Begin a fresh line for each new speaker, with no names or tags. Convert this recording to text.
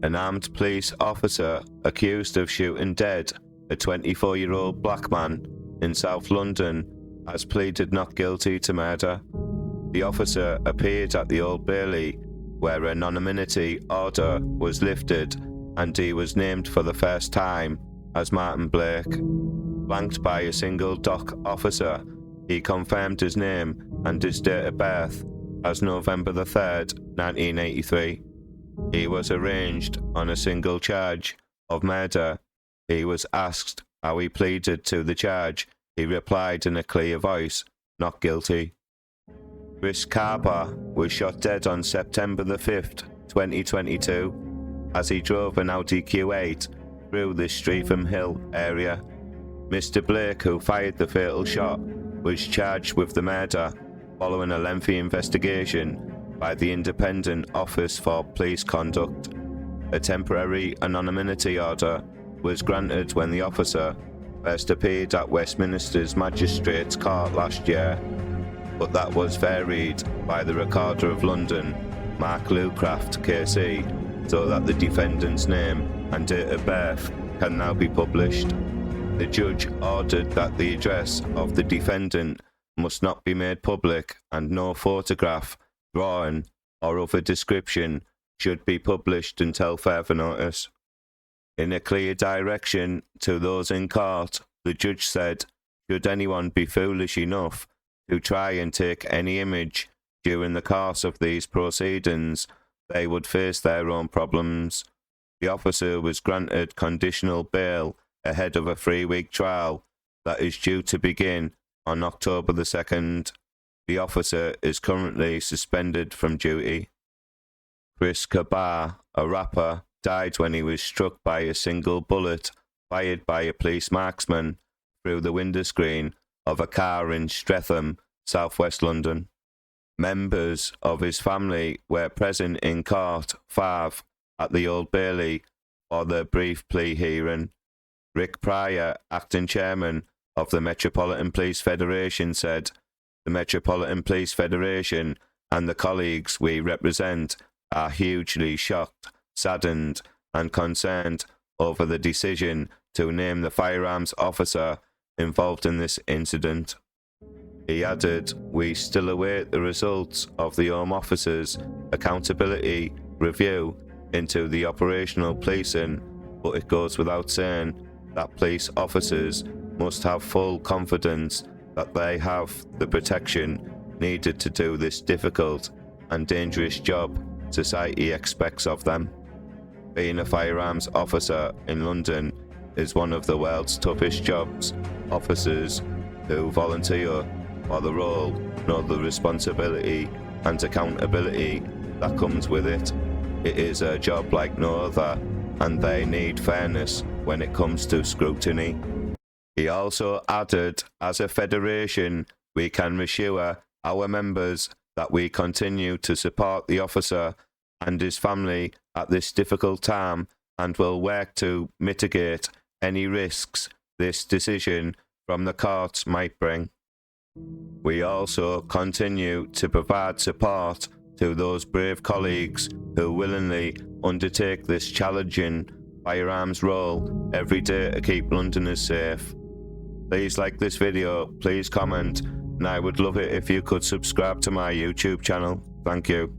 An armed police officer accused of shooting dead a 24-year-old black man in South London has pleaded not guilty to murder. The officer appeared at the Old Bailey, where an anonymity order was lifted, and he was named for the first time as Martyn Blake. Flanked by a single dock officer, he confirmed his name and his date of birth as November 3rd, 1983. He was arraigned on a single charge of murder. He was asked how he pleaded to the charge. He replied in a clear voice, "Not guilty." Kaba was shot dead on September 5th, 2022, as he drove an Audi Q8 through the Streatham Hill area. Mr. Blake, who fired the fatal shot, was charged with the murder following a lengthy investigation by the Independent Office for Police Conduct. A temporary anonymity order was granted when the officer first appeared at Westminster Magistrates Court last year, but that was varied by the Recorder of London, Mark Lucraft KC, so that the defendant's name and date of birth can now be published. The judge ordered that the address of the defendant must not be made public, and no photograph, drawing, or other description should be published until further notice. In a clear direction to those in court, the judge said, should anyone be foolish enough to try and take any image during the course of these proceedings, they would face their own problems. The officer was granted conditional bail ahead of a 3-week trial that is due to begin on October 2nd. The officer is currently suspended from duty. Kaba, a rapper, died when he was struck by a single bullet fired by a police marksman through the window screen of a car in Streatham, southwest London. Members of his family were present in court 5 at the Old Bailey for the brief plea hearing. Rick Pryor, acting chairman of the Metropolitan Police Federation, said, "The Metropolitan Police Federation and the colleagues we represent are hugely shocked, saddened and concerned over the decision to name the firearms officer involved in this incident." He added, "We still await the results of the Home Office's accountability review into the operational policing, but it goes without saying that police officers must have full confidence that they have the protection needed to do this difficult and dangerous job society expects of them. Being a firearms officer in London is one of the world's toughest jobs. Officers who volunteer for the role know the responsibility and accountability that comes with it. It is a job like no other, and they need fairness when it comes to scrutiny." He also added, "As a federation, we can reassure our members that we continue to support the officer and his family at this difficult time and will work to mitigate any risks this decision from the courts might bring. We also continue to provide support to those brave colleagues who willingly undertake this challenging firearms role every day to keep Londoners safe." Please like this video, please comment, and I would love it if you could subscribe to my YouTube channel. Thank you.